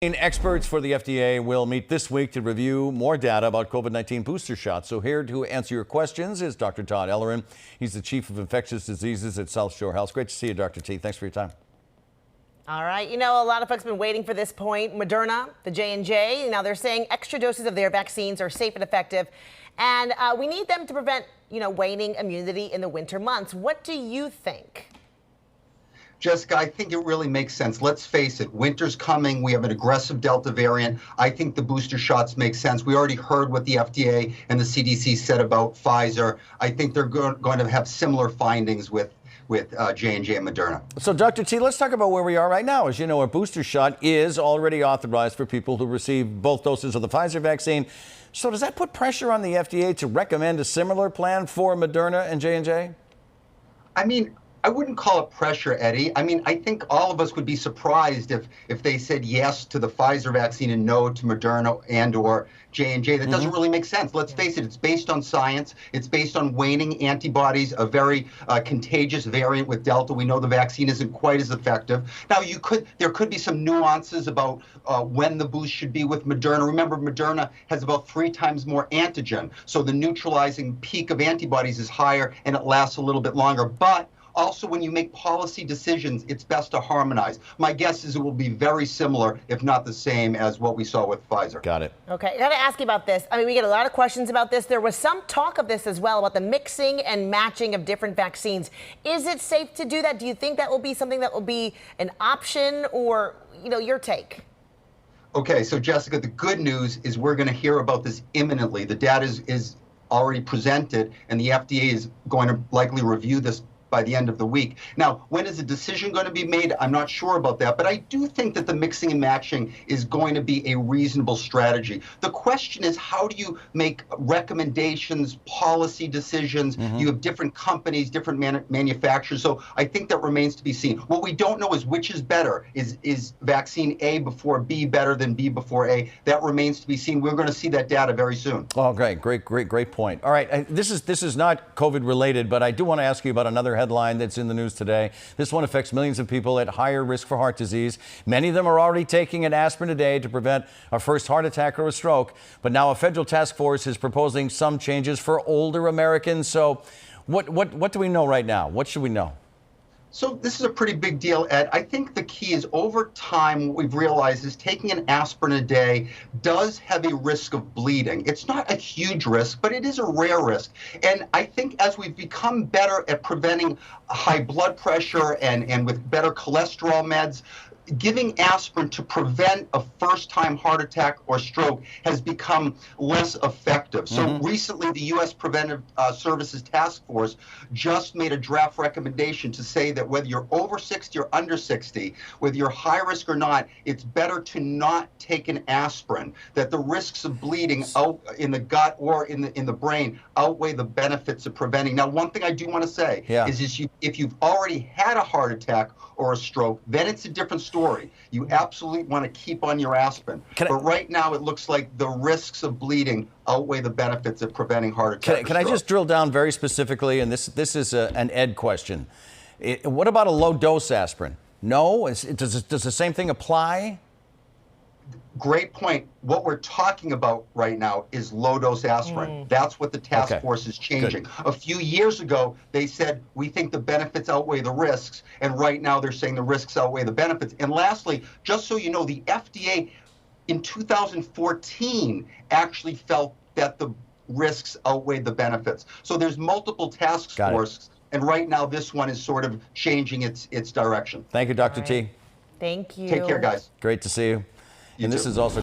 Experts for the FDA will meet this week to review more data about COVID-19 booster shots. So here to answer your questions is Dr. Todd Ellerin. He's the Chief of Infectious Diseases at South Shore Health. Great to see you, Dr. T. Thanks for your time. All right. You know, a lot of folks have been waiting for this point. Moderna, the J&J, now they're saying extra doses of their vaccines are safe and effective. And we need them to prevent, waning immunity in the winter months. What do you think? Jessica, I think it really makes sense. Let's face it, winter's coming. We have an aggressive Delta variant. I think the booster shots make sense. We already heard what the FDA and the CDC said about Pfizer. I think they're going to have similar findings with J&J and Moderna. So, Dr. T, let's talk about where we are right now. As you know, a booster shot is already authorized for people who receive both doses of the Pfizer vaccine. So does that put pressure on the FDA to recommend a similar plan for Moderna and J&J? I wouldn't call it pressure, Eddie. I think all of us would be surprised if they said yes to the Pfizer vaccine and no to Moderna and or J&J. That doesn't really make sense. Let's face it, it's based on science. It's based on waning antibodies, a very contagious variant with Delta. We know the vaccine isn't quite as effective. Now, there could be some nuances about when the boost should be with Moderna. Remember, Moderna has about 3 times more antigen, so the neutralizing peak of antibodies is higher and it lasts a little bit longer. But also, when you make policy decisions, it's best to harmonize. My guess is it will be very similar, if not the same, as what we saw with Pfizer. Got it. Okay, I got to ask you about this. We get a lot of questions about this. There was some talk of this as well, about the mixing and matching of different vaccines. Is it safe to do that? Do you think that will be something that will be an option, or, your take? Okay, so Jessica, the good news is we're going to hear about this imminently. The data is already presented, and the FDA is going to likely review this by the end of the week. Now, when is a decision going to be made? I'm not sure about that, but I do think that the mixing and matching is going to be a reasonable strategy. The question is, how do you make recommendations, policy decisions? You have different companies, different manufacturers, so I think that remains to be seen. What we don't know is which is better. Is vaccine A before B better than B before A? That remains to be seen. We're going to see that data very soon. Oh, great point. All right, this is not COVID related, but I do want to ask you about another headline that's in the news today. This one affects millions of people at higher risk for heart disease. Many of them are already taking an aspirin a day to prevent a first heart attack or a stroke. But now a federal task force is proposing some changes for older Americans. So what do we know right now? What should we know? So this is a pretty big deal, Ed. I think the key is, over time, what we've realized is taking an aspirin a day does have a risk of bleeding. It's not a huge risk, but it is a rare risk. And I think as we've become better at preventing high blood pressure and with better cholesterol meds, giving aspirin to prevent a first-time heart attack or stroke has become less effective. So recently, the U.S. Preventive Services Task Force just made a draft recommendation to say that whether you're over 60 or under 60, whether you're high risk or not, it's better to not take an aspirin, that the risks of bleeding out in the gut or in the brain outweigh the benefits of preventing. Now, one thing I do want to say is if you've already had a heart attack or a stroke, then it's a different story. You absolutely want to keep on your aspirin. But right now, it looks like the risks of bleeding outweigh the benefits of preventing heart attack. Can I just drill down very specifically? And this is an Ed question. What about a low-dose aspirin? No? Does the same thing apply? Great point. What we're talking about right now is low-dose aspirin. That's what the task force is changing. Good. A few years ago, they said, we think the benefits outweigh the risks. And right now, they're saying the risks outweigh the benefits. And lastly, just so you know, the FDA in 2014 actually felt that the risks outweighed the benefits. So there's multiple task forces. And right now, this one is sort of changing its direction. Thank you, Dr. T. Thank you. Take care, guys. Great to see you. And this is also